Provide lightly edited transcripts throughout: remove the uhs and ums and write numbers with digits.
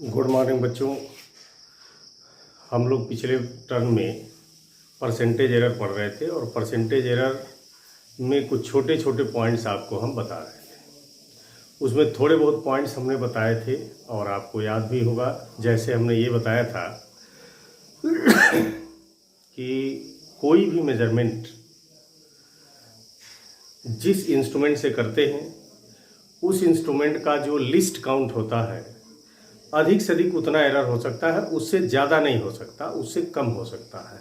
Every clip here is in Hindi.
गुड मॉर्निंग बच्चों। हम लोग पिछले टर्म में परसेंटेज एरर पढ़ रहे थे और परसेंटेज एरर में कुछ छोटे छोटे पॉइंट्स आपको हम बता रहे थे। उसमें थोड़े बहुत पॉइंट्स हमने बताए थे और आपको याद भी होगा। जैसे हमने ये बताया था कि कोई भी मेजरमेंट जिस इंस्ट्रूमेंट से करते हैं उस इंस्ट्रूमेंट का जो लिस्ट काउंट होता है अधिक से अधिक उतना एरर हो सकता है, उससे ज़्यादा नहीं हो सकता, उससे कम हो सकता है।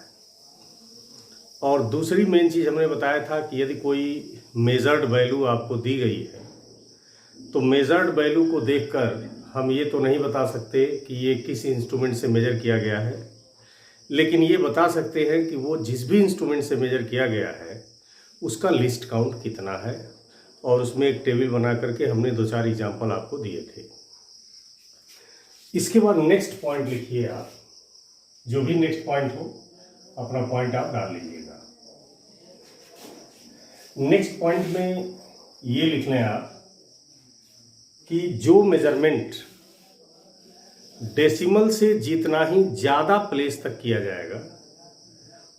और दूसरी मेन चीज़ हमने बताया था कि यदि कोई मेजर्ड वैल्यू आपको दी गई है तो मेजर्ड वैल्यू को देखकर हम ये तो नहीं बता सकते कि ये किस इंस्ट्रूमेंट से मेजर किया गया है, लेकिन ये बता सकते हैं कि वो जिस भी इंस्ट्रूमेंट से मेजर किया गया है उसका लिस्ट काउंट कितना है। और उसमें एक टेबल बना करके हमने 2-4 एग्जाम्पल आपको दिए थे। इसके बाद नेक्स्ट पॉइंट लिखिए आप, जो भी नेक्स्ट पॉइंट हो अपना पॉइंट आप डाल लीजिएगा। नेक्स्ट पॉइंट में ये लिख लें आप कि जो मेजरमेंट डेसिमल से जितना ही ज़्यादा प्लेस तक किया जाएगा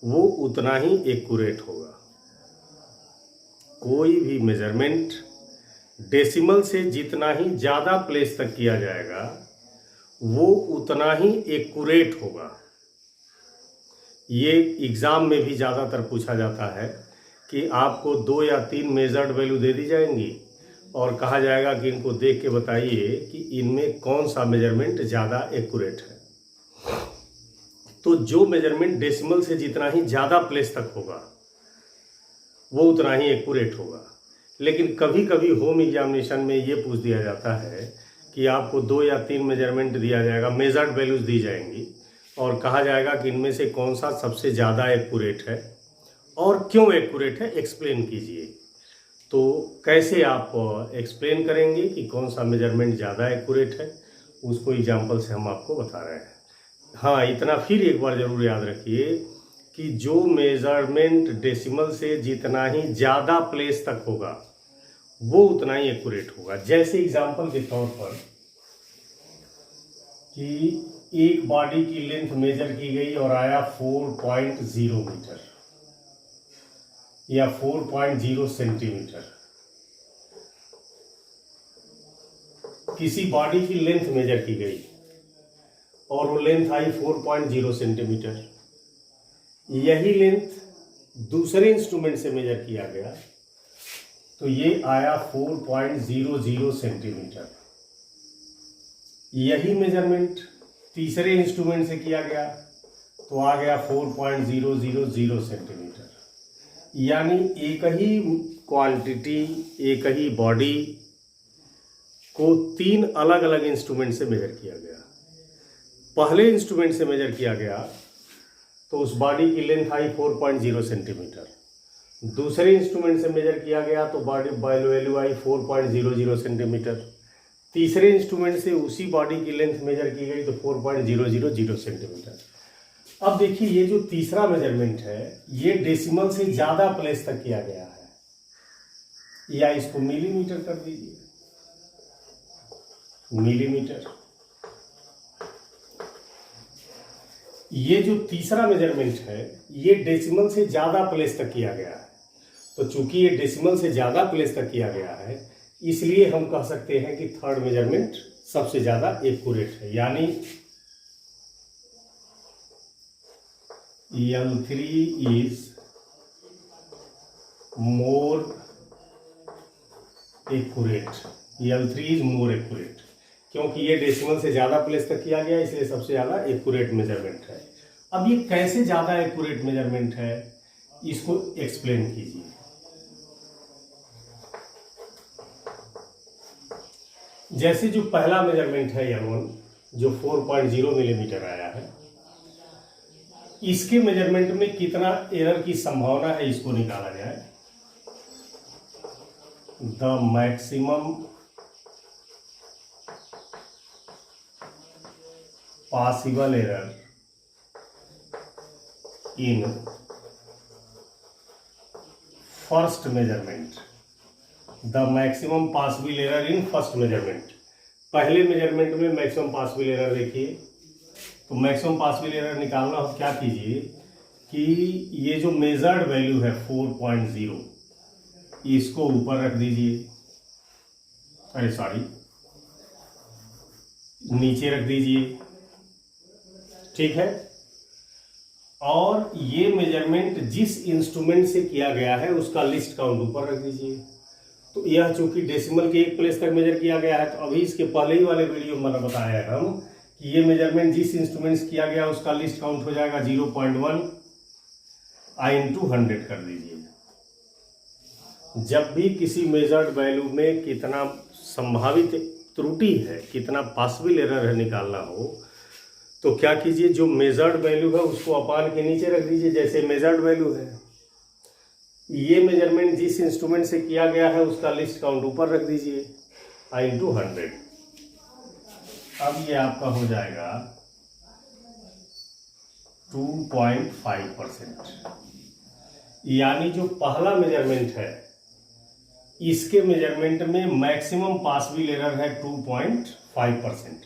वो उतना ही एक्यूरेट होगा। कोई भी मेजरमेंट डेसिमल से जितना ही ज़्यादा प्लेस तक किया जाएगा वो उतना ही एक्यूरेट होगा। ये एग्ज़ाम में भी ज़्यादातर पूछा जाता है कि आपको 2 या 3 मेजर्ड वैल्यू दे दी जाएंगी और कहा जाएगा कि इनको देख के बताइए कि इनमें कौन सा मेजरमेंट ज़्यादा एक्यूरेट है। तो जो मेजरमेंट डेसिमल से जितना ही ज़्यादा प्लेस तक होगा वो उतना ही एक्यूरेट होगा। लेकिन कभी कभी होम एग्जामिनेशन में ये पूछ दिया जाता है कि आपको 2 या 3 मेजरमेंट दिया जाएगा, मेजर्ड वैल्यूज दी जाएंगी और कहा जाएगा कि इनमें से कौन सा सबसे ज़्यादा एक्यूरेट है और क्यों एक्यूरेट है, एक्सप्लेन कीजिए। तो कैसे आप एक्सप्लेन करेंगे कि कौन सा मेजरमेंट ज़्यादा एक्यूरेट है, उसको एग्जाम्पल से हम आपको बता रहे हैं। हाँ, इतना फिर एक बार ज़रूर याद रखिए कि जो मेजरमेंट डेसिमल से जितना ही ज़्यादा प्लेस तक होगा वो उतना ही एक्यूरेट होगा। जैसे एग्जाम्पल के तौर पर कि एक बॉडी की लेंथ मेजर की गई और आया 4.0 मीटर या 4.0 सेंटीमीटर। किसी बॉडी की लेंथ मेजर की गई और वो लेंथ आई 4.0 सेंटीमीटर। यही लेंथ दूसरे इंस्ट्रूमेंट से मेजर किया गया तो ये आया 4.00 सेंटीमीटर। यही मेजरमेंट तीसरे इंस्ट्रूमेंट से किया गया तो आ गया 4.000 सेंटीमीटर। यानी एक ही क्वांटिटी, एक ही बॉडी को 3 अलग अलग इंस्ट्रूमेंट से मेजर किया गया। पहले इंस्ट्रूमेंट से मेजर किया गया तो उस बॉडी की लेंथ आई 4.0 सेंटीमीटर। दूसरे इंस्ट्रूमेंट से मेजर किया गया तो बॉडी वैल्यू आई 4.00 सेंटीमीटर। तीसरे इंस्ट्रूमेंट से उसी बॉडी की लेंथ मेजर की गई तो 4.000 सेंटीमीटर। अब देखिए ये जो तीसरा मेजरमेंट है ये डेसिमल से ज़्यादा प्लेस तक किया गया है, या इसको मिलीमीटर कर दीजिए, मिलीमीटर। ये जो तीसरा मेजरमेंट है ये डेसिमल से ज़्यादा प्लेस तक किया गया है। तो चूंकि ये डेसिमल से ज़्यादा प्लेस तक किया गया है इसलिए हम कह सकते हैं कि थर्ड मेजरमेंट सबसे ज़्यादा एक्यूरेट है। यानी L3 is more accurate. L3 is more accurate क्योंकि ये डेसिमल से ज़्यादा प्लेस तक किया गया इसलिए सबसे ज़्यादा एक्यूरेट मेजरमेंट है। अब ये कैसे ज़्यादा एक्यूरेट मेजरमेंट है इसको एक्सप्लेन कीजिए। जैसे जो पहला मेजरमेंट है L1 जो 4.0 मिलीमीटर आया है, इसके मेजरमेंट में कितना एरर की संभावना है इसको निकाला जाए। The maximum possible error in first measurement, the maximum possible error in first measurement. पहले मेजरमेंट में मैक्सिमम पॉसिबल एरर देखिए, तो मैक्सिमम पॉसिबल एरर निकालना हो क्या कीजिए कि ये जो मेजर्ड वैल्यू है 4.0 इसको ऊपर रख दीजिए, अरे सॉरी नीचे रख दीजिए, ठीक है। और ये मेजरमेंट जिस इंस्ट्रूमेंट से किया गया है उसका लिस्ट काउंट ऊपर रख दीजिए। तो यह चूंकि डेसिमल के एक प्लेस तक मेजर किया गया है, तो अभी इसके पहले ही वाले वीडियो में मैंने बताया है हम कि ये मेजरमेंट जिस इंस्ट्रूमेंट से किया गया उसका लिस्ट काउंट हो जाएगा 0.1 आई इंटू 100 कर दीजिए। जब भी किसी मेजर्ड वैल्यू में कितना संभावित त्रुटि है, कितना पॉसिबल एरर है निकालना हो, तो क्या कीजिए, जो मेजर्ड वैल्यू है उसको अपान के नीचे रख दीजिए। जैसे मेजर्ड वैल्यू है, ये मेजरमेंट जिस इंस्ट्रूमेंट से किया गया है उसका लिस्ट काउंट ऊपर रख दीजिए आई इंटू 100। अब ये आपका हो जाएगा 2.5%, यानी जो पहला मेजरमेंट है इसके मेजरमेंट में मैक्सिमम पॉसिबल एरर है 2.5%,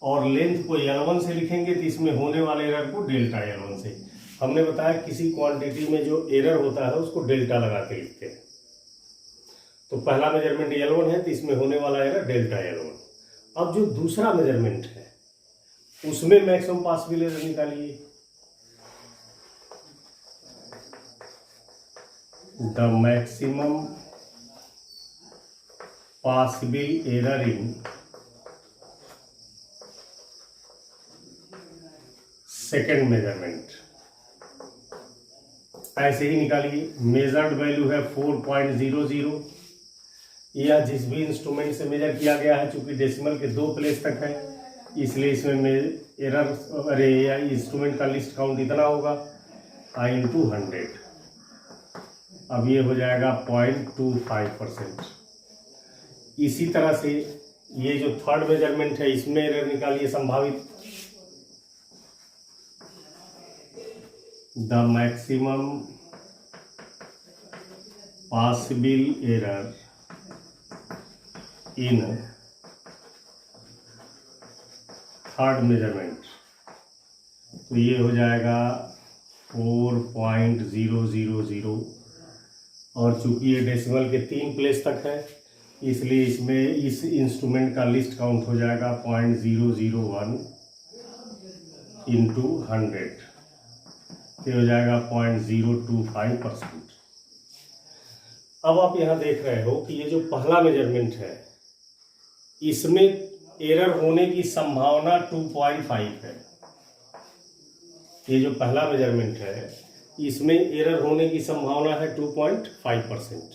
और लेंथ को L1 से लिखेंगे तो इसमें होने वाले एरर को डेल्टा L1 से। हमने बताया किसी क्वांटिटी में जो एरर होता है उसको डेल्टा लगा के लिखते हैं। तो पहला मेजरमेंट L1 है तो इसमें होने वाला एरर डेल्टा L1। अब जो दूसरा मेजरमेंट है उसमें मैक्सिमम पॉसिबल एरर निकालिए। The maximum possible error in second measurement, ऐसे ही निकालिए। मेजर्ड वैल्यू है 4.00, यह जिस भी इंस्ट्रूमेंट से मेजर किया गया है, चूंकि डेसिमल के 2 प्लेस तक है इसलिए इसमें एरर, अरे इंस्ट्रूमेंट का लिस्ट काउंट इतना होगा आई इंटू 100। अब ये हो जाएगा 0.25%। इसी तरह से ये जो थर्ड मेजरमेंट है इसमें एरर निकालिए संभावित। The maximum possible error in third measurement, तो ये हो जाएगा 4.000, और चूंकि ये डेसिमल के 3 प्लेस तक है इसलिए इसमें इस इंस्ट्रूमेंट का लिस्ट काउंट हो जाएगा 0.001 इंटू 100, ये हो जाएगा 0.025%। अब आप यहाँ देख रहे हो कि ये जो पहला मेजरमेंट है इसमें एरर होने की संभावना 2.5 है। ये जो पहला मेजरमेंट है इसमें एरर होने की संभावना है 2.5%।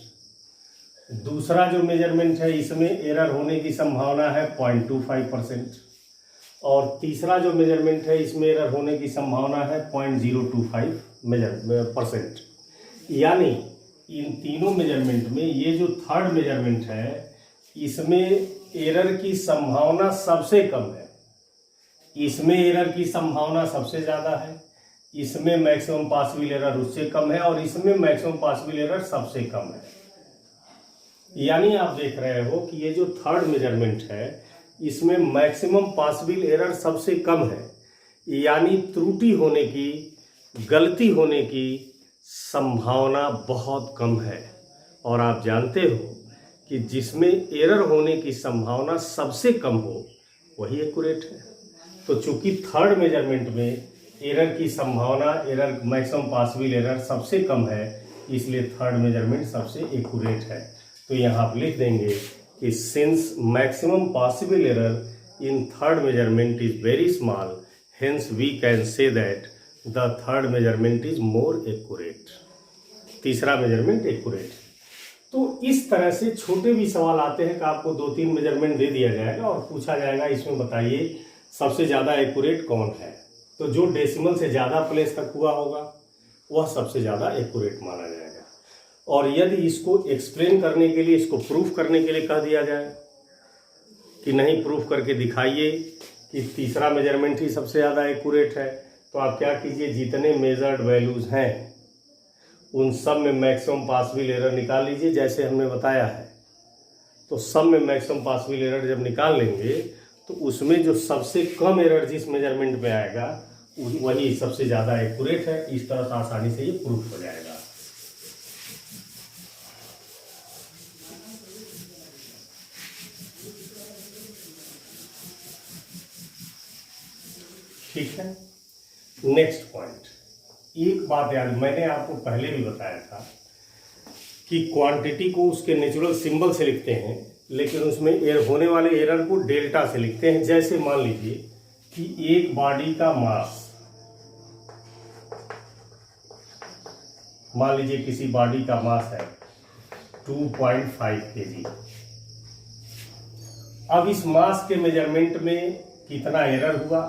दूसरा जो मेजरमेंट है इसमें एरर होने की संभावना है 0.25%, और तीसरा जो मेजरमेंट है इसमें एरर होने की संभावना है 0.025%। यानी इन तीनों मेजरमेंट में ये जो थर्ड मेजरमेंट है इसमें एरर की संभावना सबसे कम है, इसमें एरर की संभावना सबसे ज़्यादा है, इसमें मैक्सिमम पॉसिबल एरर उससे कम है, और इसमें मैक्सिमम पॉसिबल एरर सबसे कम है। यानी आप देख रहे हो कि ये जो थर्ड मेजरमेंट है इसमें मैक्सिमम पॉसिबल एरर सबसे कम है, यानी त्रुटि होने की, गलती होने की संभावना बहुत कम है। और आप जानते हो कि जिसमें एरर होने की संभावना सबसे कम हो वही एक्यूरेट है। तो चूंकि थर्ड मेजरमेंट में एरर की संभावना, एरर मैक्सिमम पॉसिबल एरर सबसे कम है, इसलिए थर्ड मेजरमेंट सबसे एक्यूरेट है। तो यहाँ आप लिख देंगे कि since maximum possible error in third measurement is very small, hence we can say that the third measurement is more accurate. तीसरा मेजरमेंट एक्यूरेट। तो इस तरह से छोटे भी सवाल आते हैं कि आपको 2-3 मेजरमेंट दे दिया जाएगा और पूछा जाएगा इसमें बताइए सबसे ज़्यादा एक्यूरेट कौन है। तो जो डेसिमल से ज़्यादा प्लेस तक हुआ होगा वह सबसे ज़्यादा एक्यूरेट माना जाएगा। और यदि इसको एक्सप्लेन करने के लिए, इसको प्रूफ करने के लिए कह दिया जाए कि नहीं, प्रूफ करके दिखाइए कि तीसरा मेजरमेंट ही सबसे ज़्यादा एक्यूरेट है, तो आप क्या कीजिए, जितने मेजर्ड वैल्यूज़ हैं उन सब में मैक्सिमम पॉसिबल एरर निकाल लीजिए जैसे हमने बताया है। तो सम में मैक्सिमम पॉसिबल एरर जब निकाल लेंगे तो उसमें जो सबसे कम एरर जिस मेजरमेंट में आएगा वही सबसे ज़्यादा एक्यूरेट है। इस तरह से आसानी से ये प्रूफ हो जाएगा। ठीक है, नेक्स्ट पॉइंट। एक बात याद, मैंने आपको पहले भी बताया था कि क्वांटिटी को उसके नेचुरल सिंबल से लिखते हैं, लेकिन उसमें होने वाले एरर को डेल्टा से लिखते हैं। जैसे मान लीजिए कि एक बॉडी का मास, मान लीजिए किसी बॉडी का मास है 2.5 kg। अब इस मास के मेजरमेंट में कितना एरर हुआ,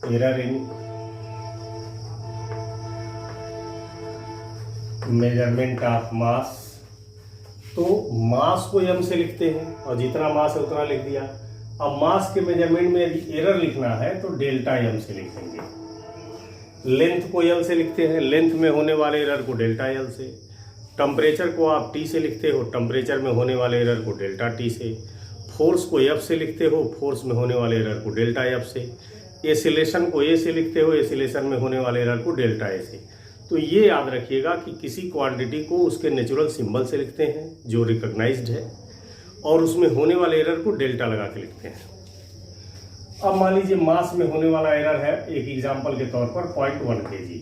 error in measurement of mass, तो मास को m से लिखते हैं और जितना मास है उतना लिख दिया। अब मास के मेजरमेंट में यदि एरर लिखना है तो डेल्टा m से लिखेंगे। लेंथ को l से लिखते हैं, लेंथ में होने वाले एरर को डेल्टा l से। टेम्परेचर को आप t से लिखते हो, टेम्परेचर में होने वाले एरर को डेल्टा t से। फोर्स को F से लिखते हो, फोर्स में होने वाले एरर को डेल्टा F से। एसिलेशन को A से लिखते हो, एसिलेशन में होने वाले एरर को डेल्टा A से। तो ये याद रखिएगा कि किसी क्वांटिटी को उसके नेचुरल सिंबल से लिखते हैं जो रिकॉग्नाइज्ड है, और उसमें होने वाले एरर को डेल्टा लगा के लिखते हैं। अब मान लीजिए मास में होने वाला एरर है, एक एग्जांपल के तौर पर 0.1 kg।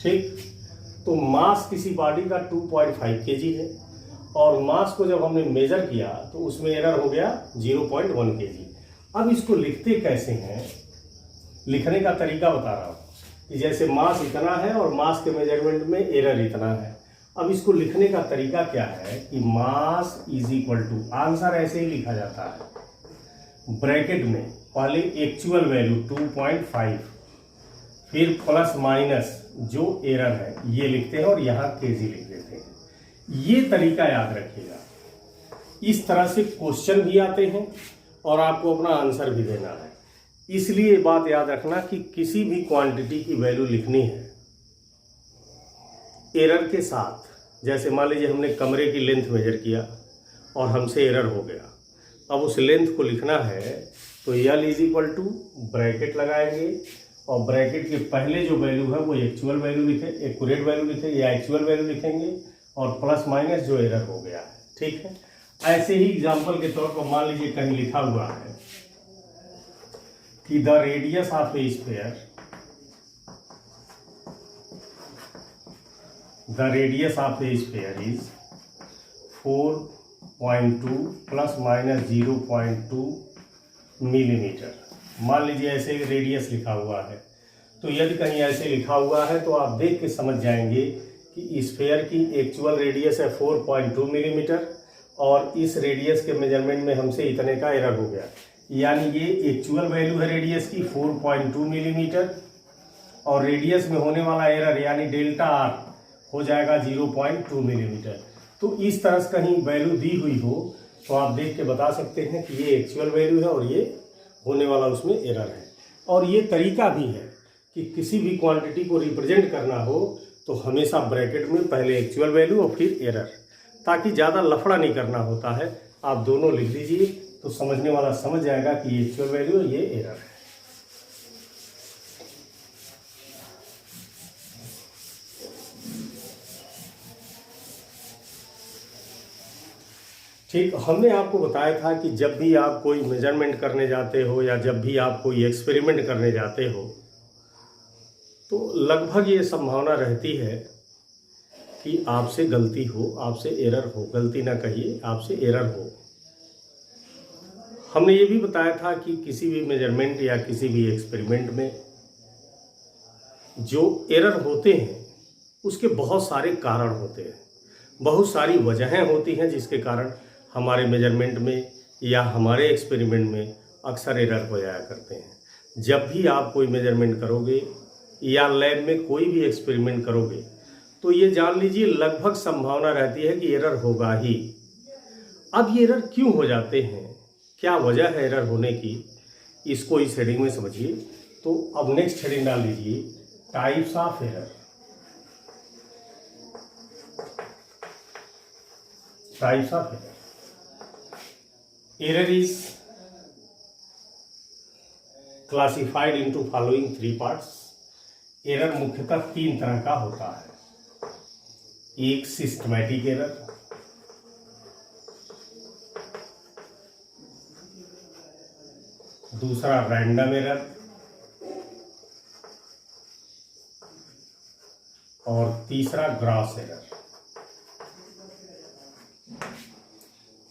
ठीक, तो मास किसी बॉडी का 2.5 kg है और मास को जब हमने मेजर किया तो उसमें एरर हो गया 0.1 kg। अब इसको लिखते कैसे हैं, लिखने का तरीका बता रहा हूं कि जैसे मास इतना है और मास के मेजरमेंट में एरर इतना है। अब इसको लिखने का तरीका क्या है कि mass is equal to, answer ऐसे ही लिखा जाता है, ब्रैकेट में पहले एक्चुअल वैल्यू 2.5, फिर प्लस माइनस जो एरर है ये लिखते हैं और यहाँ केजी लिख देते हैं। ये तरीका याद रखिएगा। इस तरह से क्वेश्चन भी आते हैं और आपको अपना आंसर भी देना है। इसलिए बात याद रखना कि किसी भी क्वांटिटी की वैल्यू लिखनी है एरर के साथ। जैसे मान लीजिए हमने कमरे की लेंथ मेजर किया और हमसे एरर हो गया, अब उस लेंथ को लिखना है तो L is equal to bracket लगाएंगे और ब्रैकेट के पहले जो वैल्यू है वो एक्चुअल वैल्यू लिखे, एक्यूरेट वैल्यू लिखे या एक्चुअल वैल्यू लिखेंगे, और प्लस माइनस जो एरर हो गया है। ठीक है, ऐसे ही एग्जाम्पल के तौर पर मान लीजिए कहीं लिखा हुआ है कि the radius of A sphere, the radius of A sphere is 4.2 plus minus 0.2 millimetre. मान लीजिए ऐसे रेडियस लिखा हुआ है, तो यदि कहीं ऐसे लिखा हुआ है तो आप देख के समझ जाएंगे कि स्फीयर की एक्चुअल रेडियस है 4.2 मिलीमीटर और इस रेडियस के मेजरमेंट में हमसे इतने का एरर हो गया, यानी ये एक्चुअल वैल्यू है रेडियस की 4.2 मिलीमीटर और रेडियस में होने वाला एरर यानी डेल्टा आर हो जाएगा 0.2 मिलीमीटर। तो इस तरह से कहीं वैल्यू दी हुई हो तो आप देख के बता सकते हैं कि ये एक्चुअल वैल्यू है और ये होने वाला उसमें एरर है। और ये तरीका भी है कि किसी भी क्वांटिटी को रिप्रेजेंट करना हो तो हमेशा ब्रैकेट में पहले एक्चुअल वैल्यू और फिर एरर, ताकि ज़्यादा लफड़ा नहीं करना होता है। आप दोनों लिख दीजिए तो समझने वाला समझ जाएगा कि ये एक्चुअल वैल्यू है, ये एरर है। ठीक, हमने आपको बताया था कि जब भी आप कोई मेजरमेंट करने जाते हो या जब भी आप कोई एक्सपेरिमेंट करने जाते हो तो लगभग ये संभावना रहती है कि आपसे गलती हो, आपसे एरर हो, गलती ना कहिए, आपसे एरर हो। हमने ये भी बताया था कि किसी भी मेजरमेंट या किसी भी एक्सपेरिमेंट में जो एरर होते हैं उसके बहुत सारे कारण होते हैं, बहुत सारी वजहें होती हैं जिसके कारण हमारे मेजरमेंट में या हमारे एक्सपेरिमेंट में अक्सर एरर हो जाया करते हैं। जब भी आप कोई मेजरमेंट करोगे या लैब में कोई भी एक्सपेरिमेंट करोगे तो ये जान लीजिए लगभग संभावना रहती है कि एरर होगा ही। अब ये एरर क्यों हो जाते हैं, क्या वजह है एरर होने की, इसको इस हेडिंग में समझिए। तो अब नेक्स्ट हेडिंग डाल लीजिए, types of error. Types of error is classified into following 3 parts. Error मुख्यतः 3 तरह का होता है। एक सिस्टमैटिक एरर, दूसरा रैंडम एरर और तीसरा ग्रॉस एरर।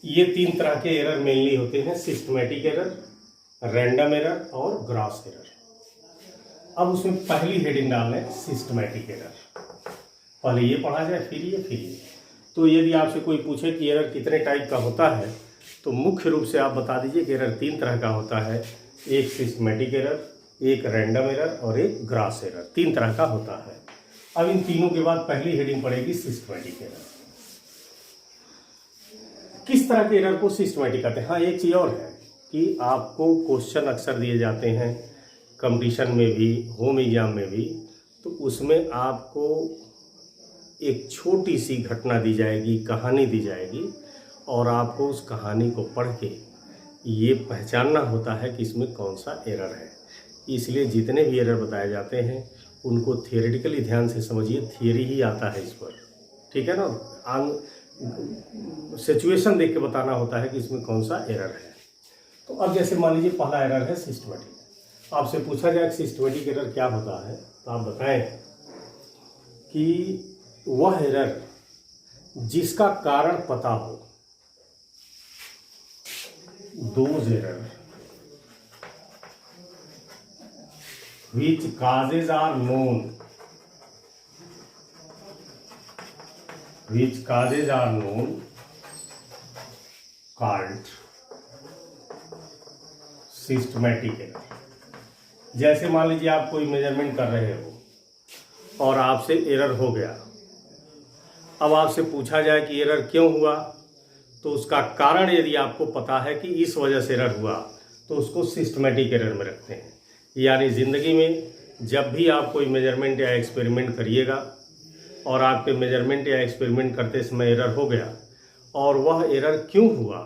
ये 3 तरह के एरर मेनली होते हैं, सिस्टमैटिक एरर, रैंडम एरर और ग्रॉस एरर। अब उसमें पहली हेडिंग डाल लें सिस्टमैटिक एरर। पहले ये पढ़ा जाए फिर ये। तो यदि आपसे कोई पूछे कि एरर कितने टाइप का होता है तो मुख्य रूप से आप बता दीजिए कि एरर 3 तरह का होता है। एक सिस्टमैटिक एरर, एक रैंडम एरर और एक ग्रॉस एरर। 3 तरह का होता है। अब इन तीनों के बाद पहली हेडिंग पड़ेगी सिस्टमैटिक एरर। किस तरह के एरर को सिस्टमैटिक कहते हैं? हाँ, एक चीज़ और है कि आपको क्वेश्चन अक्सर दिए जाते हैं कंपटीशन में भी, होम एग्जाम में भी, तो उसमें आपको एक छोटी सी घटना दी जाएगी, कहानी दी जाएगी और आपको उस कहानी को पढ़ के ये पहचानना होता है कि इसमें कौन सा एरर है। इसलिए जितने भी एरर बताए जाते हैं उनको थियोरेटिकली ध्यान से समझिए, थियरी ही आता है इस पर, ठीक है ना। सिचुएशन देख के बताना होता है कि इसमें कौन सा एरर है। तो अब जैसे मान लीजिए पहला एरर है सिस्टमैटिक। आपसे पूछा जाए सिस्टमैटिक एरर क्या होता है तो आप बताएं कि वह एरर जिसका कारण पता हो। Those error which causes are known, called systematic error. जैसे मान लीजिए आप कोई मेजरमेंट कर रहे हो और आपसे एरर हो गया। अब आपसे पूछा जाए कि एरर क्यों हुआ, तो उसका कारण यदि आपको पता है कि इस वजह से एरर हुआ तो उसको सिस्टमैटिक एरर में रखते हैं। यानी ज़िंदगी में जब भी आप कोई मेजरमेंट या एक्सपेरिमेंट करिएगा और आपके मेजरमेंट या एक्सपेरिमेंट करते समय एरर हो गया और वह एरर क्यों हुआ,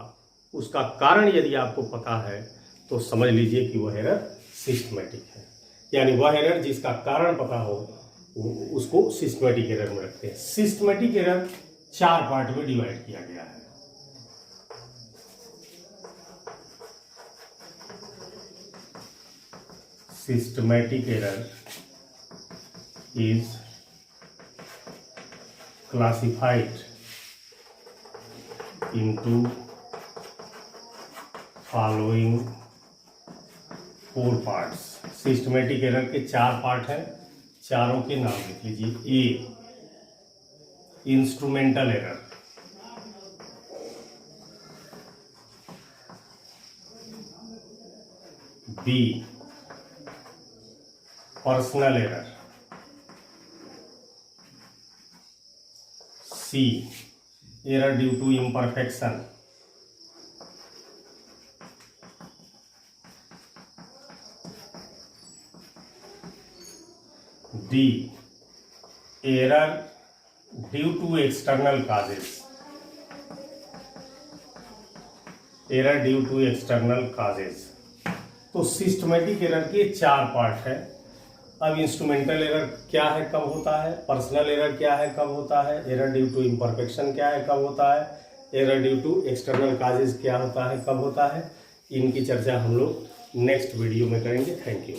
उसका कारण यदि आपको पता है तो समझ लीजिए कि वह एरर सिस्टमैटिक है। यानी वह एरर जिसका कारण पता हो उसको सिस्टमैटिक एरर में रखते हैं। सिस्टमैटिक एरर 4 पार्ट में डिवाइड किया गया है। Systematic error is classified into following 4 parts। Systematic error के 4 पार्ट हैं, चारों के नाम लिख लीजिए। A, instrumental error, B, personal error, C, error due to imperfection, D, error due to external causes, error due to external causes. तो सिस्टमैटिक एरर के 4 पार्ट है। अब इंस्ट्रूमेंटल एरर क्या है, कब होता है, पर्सनल एरर क्या है, कब होता है, एरर ड्यू टू इम्परफेक्शन क्या है, कब होता है, error due to external causes क्या होता है, कब होता है। इनकी चर्चा हम लोग नेक्स्ट वीडियो में करेंगे। Thank you.